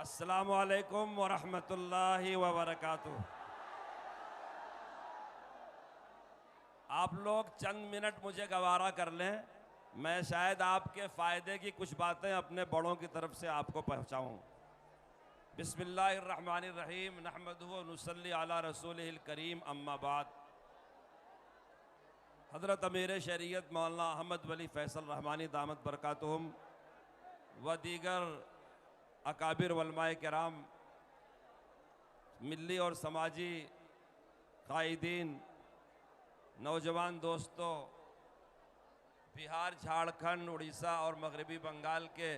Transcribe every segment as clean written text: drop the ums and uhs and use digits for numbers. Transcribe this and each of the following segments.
अस्सलामु अलैकुम वरहमतुल्लाहि वबरकातुह। आप लोग चंद मिनट मुझे गवारा कर लें, मैं शायद आपके फ़ायदे की कुछ बातें अपने बड़ों की तरफ से आपको पहुँचाऊँ। बिस्मिल्लाहिर्रहमानिर्रहीम, नहमदुहु व नुसल्ली अला रसूलिहिल करीम, अम्मा बाद। हज़रत अमीर शरीयत मौलाना अहमद वली फ़ैसल रहमानी दामत बरकातुहुम व दीगर अकाबिर उलमाए किराम, मिली और समाजी कायदीन, नौजवान दोस्तों, बिहार, झारखंड, उड़ीसा और मगरबी बंगाल के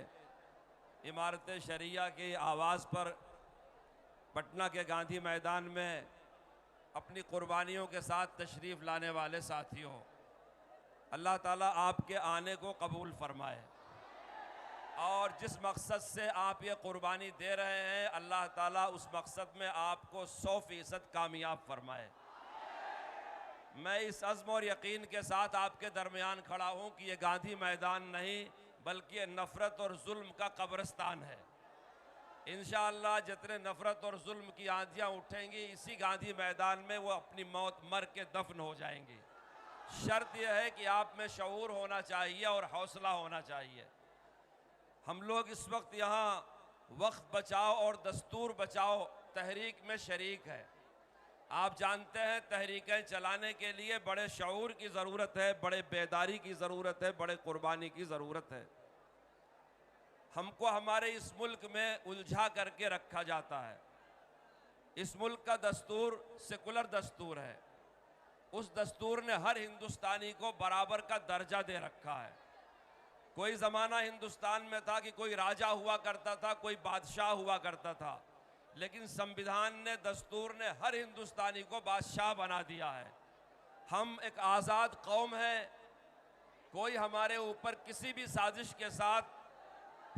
इमारत शरिया की आवाज़ पर पटना के गांधी मैदान में अपनी कुर्बानियों के साथ तशरीफ़ लाने वाले साथियों, अल्लाह ताला आपके आने को कबूल फरमाए और जिस मकसद से आप ये कुर्बानी दे रहे हैं, अल्लाह ताला उस मकसद में आपको 100% कामयाब फरमाए। मैं इस अज़्म और यकीन के साथ आपके दरमियान खड़ा हूँ कि ये गांधी मैदान नहीं बल्कि ये नफ़रत और जुल्म का कब्रिस्तान है। इंशाअल्लाह जितने नफ़रत और जुल्म की आंधियाँ उठेंगी, इसी गांधी मैदान में वो अपनी मौत मर के दफन हो जाएंगी। शर्त यह है कि आप में शऊर होना चाहिए और हौसला होना चाहिए। हम लोग इस वक्त यहाँ वक्फ बचाओ और दस्तूर बचाओ तहरीक में शरीक है। आप जानते हैं तहरीकें चलाने के लिए बड़े शऊर की ज़रूरत है, बड़े बेदारी की ज़रूरत है, बड़े कुर्बानी की ज़रूरत है। हमको हमारे इस मुल्क में उलझा करके रखा जाता है। इस मुल्क का दस्तूर सेकुलर दस्तूर है। उस दस्तूर ने हर हिंदुस्तानी को बराबर का दर्जा दे रखा है। कोई ज़माना हिंदुस्तान में था कि कोई राजा हुआ करता था, कोई बादशाह हुआ करता था, लेकिन संविधान ने, दस्तूर ने हर हिंदुस्तानी को बादशाह बना दिया है। हम एक आज़ाद कौम है। कोई हमारे ऊपर किसी भी साजिश के साथ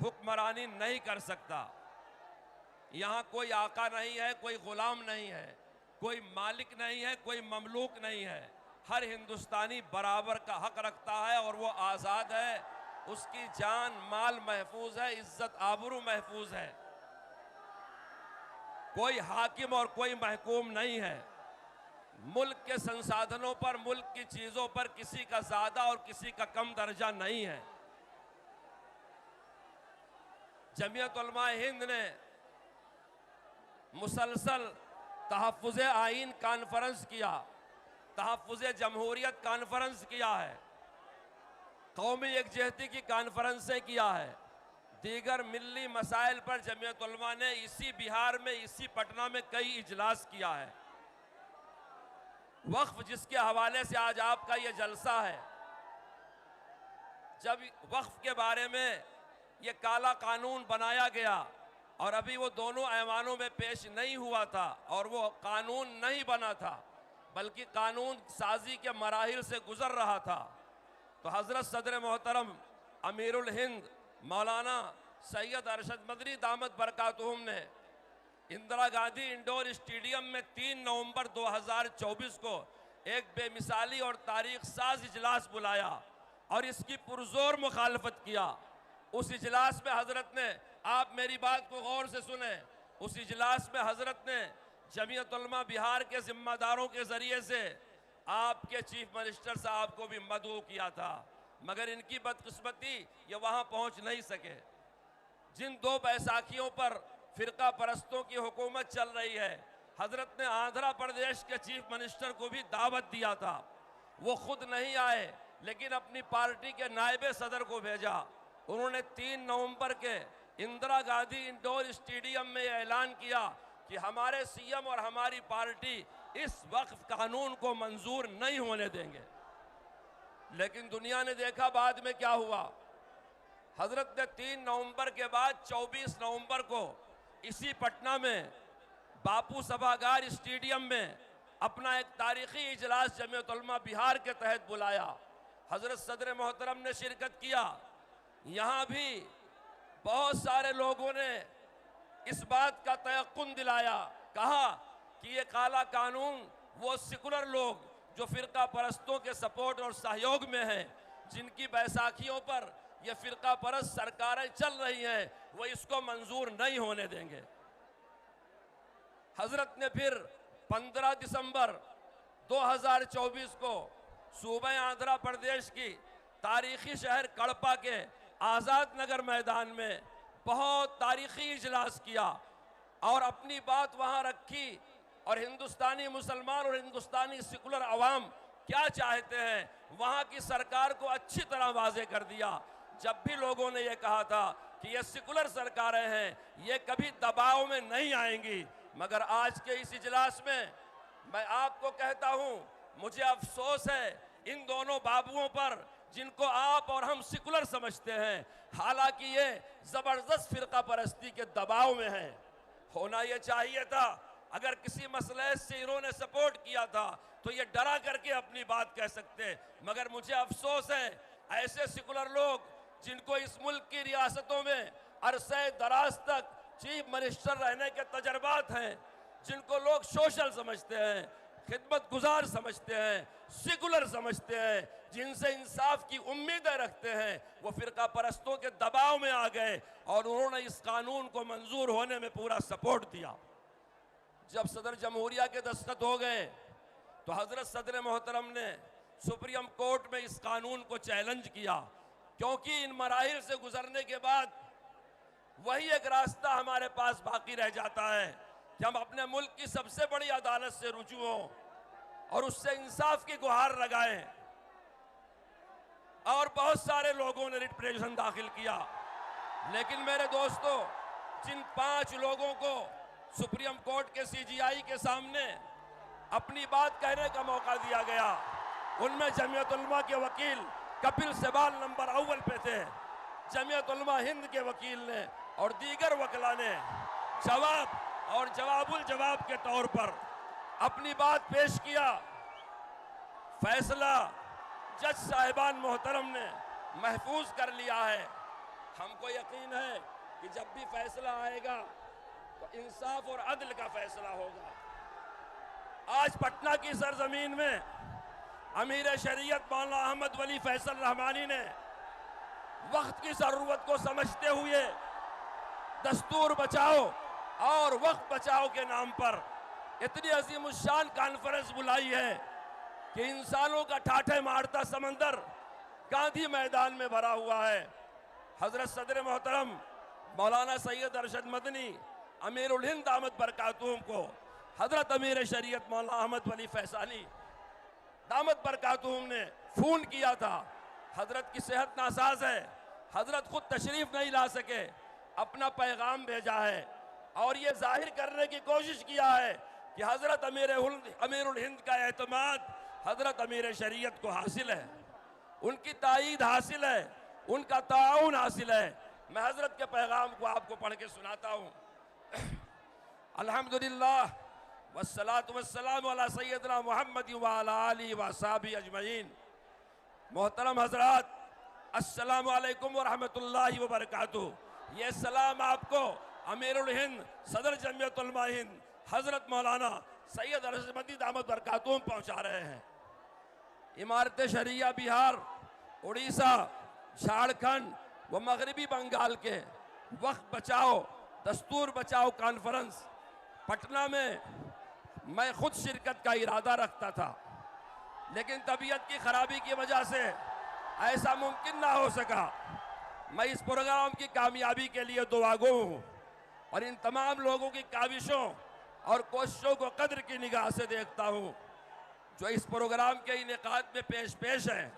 हुक्मरानी नहीं कर सकता। यहाँ कोई आका नहीं है, कोई ग़ुलाम नहीं है, कोई मालिक नहीं है, कोई ममलूक नहीं है। हर हिंदुस्तानी बराबर का हक रखता है और वो आज़ाद है। उसकी जान माल महफूज है, इज्जत आबरू महफूज है। कोई हाकिम और कोई महकूम नहीं है। मुल्क के संसाधनों पर, मुल्क की चीज़ों पर किसी का ज़्यादा और किसी का कम दर्जा नहीं है। जमीयत उलमा हिंद ने मुसलसल तहफ़्फ़ुज़ आइन कॉन्फ्रेंस किया, तहफ़्फ़ुज़ जमहूरियत कॉन्फ्रेंस किया है, कौमी यकजहती की कॉन्फ्रेंसें किया है। दीगर मिल्ली मसाइल पर जमीयत उलमा ने इसी बिहार में, इसी पटना में कई इजलास किया है। वक्फ जिसके हवाले से आज आपका ये जलसा है, जब वक्फ के बारे में ये काला कानून बनाया गया और अभी वो दोनों ऐवानों में पेश नहीं हुआ था और वो कानून नहीं बना था बल्कि कानून साजी के मराहिल से गुजर रहा था, तो हज़रत सदर मोहतरम अमीरुल हिंद मौलाना सैयद अरशद मदनी दामत बरकातुहुम ने इंदिरा गांधी इंडोर स्टेडियम में 3 नवंबर 2024 को एक बेमिसाली और तारीख साज इजलास बुलाया और इसकी पुरजोर मुखालफत किया। उस इजलास में हजरत ने, आप मेरी बात को गौर से सुने, उस इजलास में हजरत ने जमीयत उलमा बिहार के जिम्मेदारों के जरिए से आपके चीफ मिनिस्टर साहब को भी मदऊ किया था, मगर इनकी बदकिस्मती ये वहाँ पहुँच नहीं सके। जिन 2 बैसाखियों पर फिरका परस्तों की हुकूमत चल रही है, हजरत ने आंध्र प्रदेश के चीफ मिनिस्टर को भी दावत दिया था। वो खुद नहीं आए लेकिन अपनी पार्टी के नायब सदर को भेजा। उन्होंने 3 नवंबर के इंदिरा गांधी इंडोर स्टेडियम में ऐलान किया कि हमारे सीएम और हमारी पार्टी इस वक्फ कानून को मंजूर नहीं होने देंगे। लेकिन दुनिया ने देखा बाद में क्या हुआ। हजरत ने 3 नवंबर के बाद 24 नवंबर को इसी पटना में बापू सभागार स्टेडियम में अपना एक तारीखी इजलास जमीयत उलमा बिहार के तहत बुलाया। हजरत सदर मोहतरम ने शिरकत किया। यहाँ भी बहुत सारे लोगों ने इस बात का तयक्कुन दिलाया, कहा कि ये काला कानून वो सेकुलर लोग जो फिरका परस्तों के सपोर्ट और सहयोग में हैं, जिनकी बैसाखियों पर ये फिरका परस्त सरकारें चल रही हैं, वो इसको मंजूर नहीं होने देंगे। हजरत ने फिर 15 दिसंबर 2024 को सूबे आंध्र प्रदेश की तारीखी शहर कड़पा के आज़ाद नगर मैदान में बहुत तारीखी इजलास किया और अपनी बात वहां रखी और हिंदुस्तानी मुसलमान और हिंदुस्तानी सेकुलर अवाम क्या चाहते हैं वहां की सरकार को अच्छी तरह वाजे कर दिया। जब भी लोगों ने ये कहा था कि ये सेकुलर सरकारें हैं, ये कभी दबाव में नहीं आएंगी, मगर आज के इस इजलास में मैं आपको कहता हूं, मुझे अफसोस है इन दोनों बाबुओं पर जिनको आप और हम सेकुलर समझते हैं, हालांकि ये जबरदस्त फिरका परस्ती के दबाव में हैं। होना ये चाहिए था, अगर किसी मसले से इन्होंने सपोर्ट किया था तो ये डरा करके अपनी बात कह सकते, मगर मुझे अफसोस है ऐसे सेकुलर लोग जिनको इस मुल्क की रियासतों में अरसे दराज तक चीफ मिनिस्टर रहने के तजर्बात हैं, जिनको लोग सोशल समझते हैं, खिदमत गुजार समझते हैं, सेकुलर समझते हैं, जिनसे इंसाफ की उम्मीदें रखते हैं, वो फिरका परस्तों के दबाव में आ गए और उन्होंने इस कानून को मंजूर होने में पूरा सपोर्ट दिया। जब सदर जमहूरिया के दस्तखत हो गए तो हजरत सदर मोहतरम ने सुप्रीम कोर्ट में इस कानून को चैलेंज किया, क्योंकि इन मराहिल से गुजरने के बाद वही एक रास्ता हमारे पास बाकी रह जाता है कि हम अपने मुल्क की सबसे बड़ी अदालत से रुजू हों और उससे इंसाफ की गुहार लगाएं। और बहुत सारे लोगों ने रिट पिटीशन दाखिल किया, लेकिन मेरे दोस्तों, जिन 5 लोगों को सुप्रीम कोर्ट के सीजीआई के सामने अपनी बात कहने का मौका दिया गया, उनमें जमीयत उलमा के वकील कपिल सिबाल नंबर अव्वल पे थे। जमीयत उलमा हिंद के वकील ने और दीगर वकला ने जवाब और जवाबुल जवाब के तौर पर अपनी बात पेश किया। फैसला जज साहिबान मोहतरम ने महफूज कर लिया है। हमको यकीन है कि जब भी फैसला आएगा तो इंसाफ और अदल का फैसला होगा। आज पटना की सरजमीन में अमीर शरीयत मौलाना अहमद वली फैसल रहमानी ने वक्त की जरूरत को समझते हुए दस्तूर बचाओ और वक्त बचाओ के नाम पर इतनी अजीमुशान कॉन्फ्रेंस बुलाई है कि इंसानों का ठाठे मारता समंदर गांधी मैदान में भरा हुआ है। हजरत सदर मोहतरम मौलाना सैयद अरशद मदनी अमीरुल हिंद दामद बरकातुहुम को हजरत अमीर शरीयत मौलाना अहमद वली फैसाली दामद बरकातुहुम ने फोन किया था। हजरत की सेहत नासाज है, हजरत खुद तशरीफ नहीं ला सके, अपना पैगाम भेजा है और ये जाहिर करने की कोशिश किया है कि हजरत अमीरुल हिंद का एतमाद हजरत अमीर शरीयत को हासिल है, उनकी ताईद हासिल है, उनका ताउन हासिल है। मैं हजरत के पैगाम को आपको पढ़ के सुनाता हूँ। अल्हम्दुलिल्लाह वस्सलातु वस्सलामु अला सय्यदना मुहम्मद व अला आलिहि व असहाबी अजमईन। मोहतरम हजरात, अस्सलामु अलैकुम व रहमतुल्लाहि व बरकातुहू। ये सलाम आपको अमीरुल हिंद सदर जमीयत उलमा हिंद हजरत मौलाना सैयद अरशद मदनी दामद बरकातुहू पहुंचा रहे हैं। इमारत शरिया बिहार, उड़ीसा, झारखंड व मगरबी बंगाल के वक्त बचाओ दस्तूर बचाओ कॉन्फ्रेंस पटना में मैं खुद शिरकत का इरादा रखता था, लेकिन तबीयत की खराबी की वजह से ऐसा मुमकिन ना हो सका। मैं इस प्रोग्राम की कामयाबी के लिए दुआगो हूँ और इन तमाम लोगों की काविशों और कोशिशों को कद्र की निगाह से देखता हूँ जो इस प्रोग्राम के इनेकाद में पेश हैं।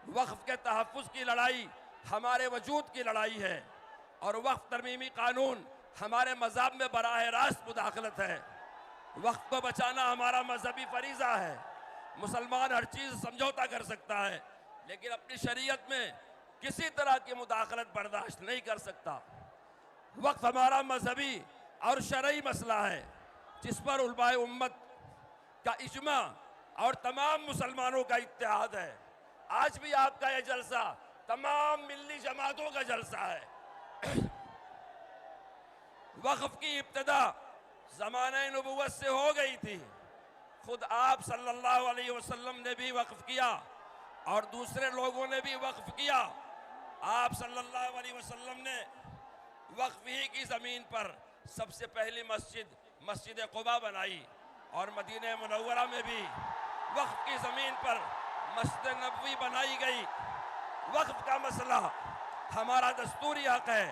वक्फ के तहफ़्फ़ुज़ की लड़ाई हमारे वजूद की लड़ाई है और वक्फ तरमीमी कानून हमारे मज़हब में बराह रास्त मुदाखलत है। वक्फ को बचाना हमारा मजहबी फरीज़ा है। मुसलमान हर चीज़ समझौता कर सकता है, लेकिन अपनी शरीयत में किसी तरह की मुदाखलत बर्दाश्त नहीं कर सकता। वक्फ हमारा मजहबी और शरई मसला है जिस पर उलमाए उम्मत का इज्मा और तमाम मुसलमानों का इत्तेहाद है। आज भी आपका यह जलसा तमाम मिल्ली जमातों का जलसा है। वक्फ की इब्तिदा ज़माने नबुव्वत से हो गई थी। खुद आप सल्लल्लाहु अलैहि वसल्लम ने भी वक्फ किया और दूसरे लोगों ने भी वक्फ किया। आप सल्लल्लाहु अलैहि वसल्लम ने वक्फ ही की ज़मीन पर सबसे पहली मस्जिद कुबा बनाई और मदीने मुनव्वरा में भी वक्फ की ज़मीन पर मस्जिद नबवी बनाई गई। वक्फ का मसला हमारा दस्तूरी हक है।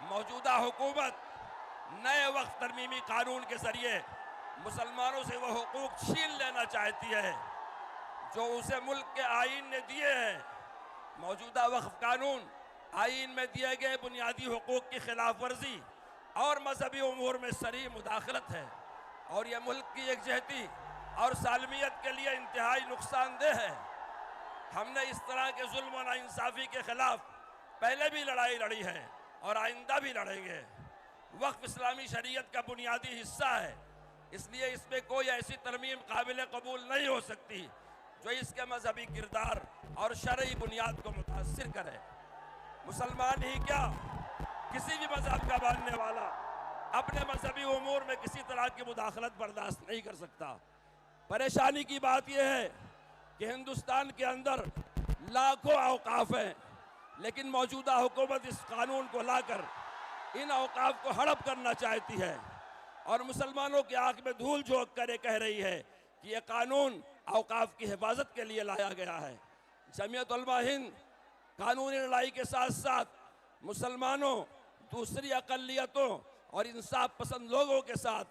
मौजूदा हुकूमत नए वक्फ तरमीमी कानून के जरिए मुसलमानों से वह हुकूक छीन लेना चाहती है जो उसे मुल्क के आईन ने दिए हैं। मौजूदा वक्फ कानून आईन में दिए गए बुनियादी हुकूक की खिलाफ वर्जी और मजहबी उमूर में सरी मुदाखलत है और यह मुल्क की एकजहती और सालमियत के लिए इंतहाई नुकसानदेह है। हमने इस तरह के जुल्म और नाइंसाफ़ी के खिलाफ पहले भी लड़ाई लड़ी है और आइंदा भी लड़ेंगे। वक्फ इस्लामी शरीयत का बुनियादी हिस्सा है, इसलिए इसमें कोई ऐसी तरमीम काबिल कबूल नहीं हो सकती जो इसके मजहबी किरदार और शरई बुनियाद को मुतासिर करे। मुसलमान ही क्या, किसी भी मजहब का मानने वाला अपने मजहबी उमूर में किसी तरह की मुदाखलत बर्दाश्त नहीं कर सकता। परेशानी की बात यह है कि हिंदुस्तान के अंदर लाखों औकाफ हैं, लेकिन मौजूदा हुकूमत इस कानून को लाकर इन औकाफ को हड़प करना चाहती है और मुसलमानों की आंख में धूल झोंक कर कह रही है कि यह कानून औकाफ की हिफाजत के लिए लाया गया है। जमीयत उलमा हिंद कानूनी लड़ाई के साथ साथ मुसलमानों, दूसरी अक़लियतों और इंसाफ पसंद लोगों के साथ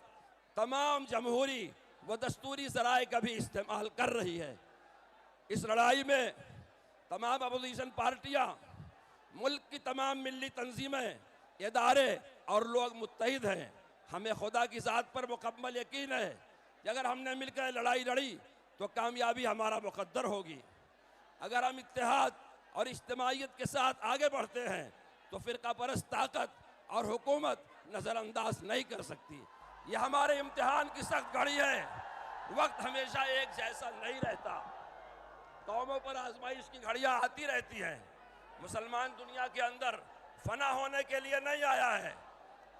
तमाम जमहूरी व दस्तूरी ज़राए का भी इस्तेमाल कर रही है। इस लड़ाई में तमाम अपोजिशन पार्टियां, मुल्क की तमाम मिली तंजीमें, इदारे और लोग मुत्तहिद हैं। हमें खुदा की ज़ात पर मुकम्मल यकीन है कि अगर हमने मिलकर लड़ाई लड़ी तो कामयाबी हमारा मुकद्दर होगी। अगर हम इत्तेहाद और इज्तिमाइयत के साथ आगे बढ़ते हैं तो फ़िरका परस्त ताकत और हुकूमत नज़रअंदाज नहीं कर सकती। ये हमारे इम्तिहान की सख्त घड़ी है। वक्त हमेशा एक जैसा नहीं रहता, कौमों पर आजमाइश की घड़ियाँ आती रहती हैं। मुसलमान दुनिया के अंदर फना होने के लिए नहीं आया है।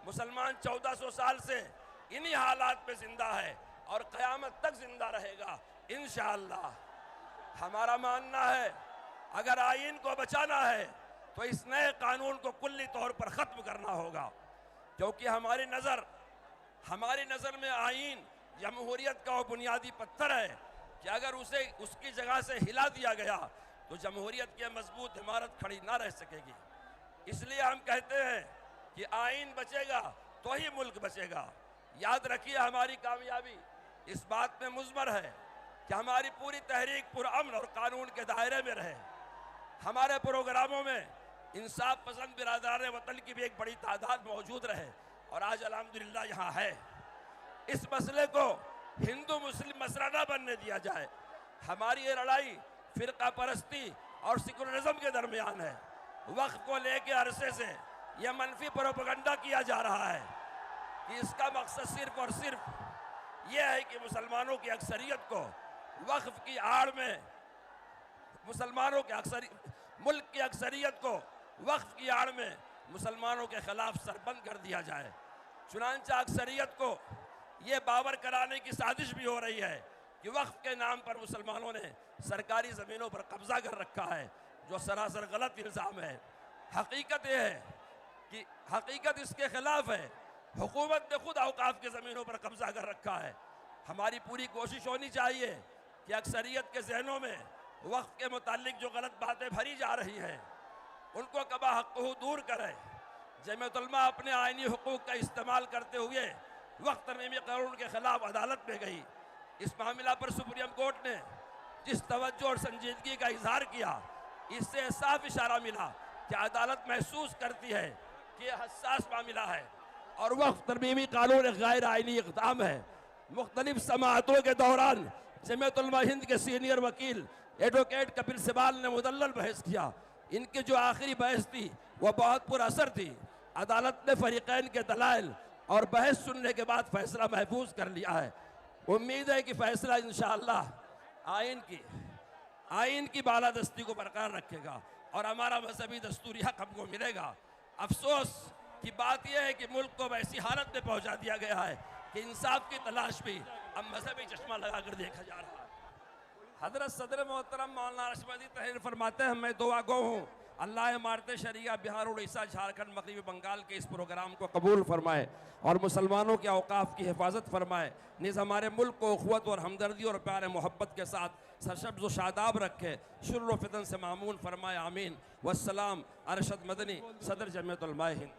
मुसलमान 1400 साल से इन्हीं हालात में जिंदा है और क़यामत तक जिंदा रहेगा इंशाअल्लाह। हमारा मानना है अगर आईन को बचाना है तो इस नए कानून को कुल्ली तौर पर ख़त्म करना होगा, क्योंकि हमारी नज़र में आईन जमहूरियत का वो बुनियादी पत्थर है कि अगर उसे उसकी जगह से हिला दिया गया तो जमहूरियत की मजबूत इमारत खड़ी ना रह सकेगी। इसलिए हम कहते हैं कि आईन बचेगा तो ही मुल्क बचेगा। याद रखिए, हमारी कामयाबी इस बात में मुज़मर है कि हमारी पूरी तहरीक पुरअमन और कानून के दायरे में रहे। हमारे प्रोग्रामों में इंसाफ पसंद बिरादरान वतन की भी एक बड़ी तादाद मौजूद रहे और आज अल्हम्दुलिल्लाह यहाँ है। इस मसले को हिंदू मुस्लिम मसला न बनने दिया जाए। हमारी ये लड़ाई फ़िरका परस्ती और सेकुलरिज्म के दरमियान है। वक्त को लेके अरसे से यह मनफी प्रोपेगेंडा किया जा रहा है कि इसका मकसद सिर्फ और सिर्फ यह है कि मुसलमानों की अक्सरियत को वक्फ की आड़ में, मुल्क की अक्सरियत को वक्फ की आड़ में मुसलमानों के खिलाफ सरबंद कर दिया जाए। चुनांचा अक्सरियत को ये बावर कराने की साजिश भी हो रही है कि वक्फ के नाम पर मुसलमानों ने सरकारी ज़मीनों पर कब्जा कर रखा है, जो सरासर गलत इल्ज़ाम है। हकीकत यह है कि हकीकत इसके खिलाफ है। हुकूमत ने खुद औकाफ की ज़मीनों पर कब्जा कर रखा है। हमारी पूरी कोशिश होनी चाहिए कि अक्सरियत के जहनों में वक्फ के मुतालिक जो गलत बातें भरी जा रही हैं उनको कबा हक़्क़ुहु दूर करें। जमीयत उलमा अपने आईनी हुकूक का इस्तेमाल करते हुए वक्त तरमीमी कानून के खिलाफ अदालत में गई। इस मामला पर सुप्रीम कोर्ट ने जिस तवज्जो और संजीदगी का इजहार किया, इससे साफ इशारा मिला कि अदालत महसूस करती है कि यह हसास मामला है और वक्फ तरमीमी कानून एक गैर आईनी इक़दाम है। मुख्तलिफ समाअतों के दौरान जमीयत उलमा हिंद के सीनियर वकील एडवोकेट कपिल सिबाल ने मुदल्लल बहस किया। इनकी जो आखिरी बहस थी वह बहुत पुरअसर थी। अदालत ने फरीक़ैन के दलाइल और बहस सुनने के बाद फैसला महफूज कर लिया है। उम्मीद है कि फैसला इंशाअल्लाह आइन की बालादस्ती को बरकरार रखेगा और हमारा मजहबी दस्तूरी हक हमको मिलेगा। अफसोस की बात यह है कि मुल्क को वैसी हालत में पहुंचा दिया गया है कि इंसाफ की तलाश भी अब मजहबी चश्मा लगाकर देखा जा रहा है। हजरत सदर मोहतरम मौलाना अशरफ अली तहरीर फरमाते हैं, मैं दुआ गो हूँ अल्लाह इमारत शरिया बिहार, उड़ीसा, झारखंड, मगरबी बंगाल के इस प्रोग्राम को कबूल फरमाए और मुसलमानों के औकाफ की हिफाजत फरमाए। निज़ हमारे मुल्क को उख़्वत और हमदर्दी और प्यार मोहब्बत के साथ सरसब्ज़ व शादाब रखे, शुर्र व फितन से मामून फरमाए। आमीन। वस्सलाम। अरशद मदनी, सदर जमियत उलमा ए हिंद।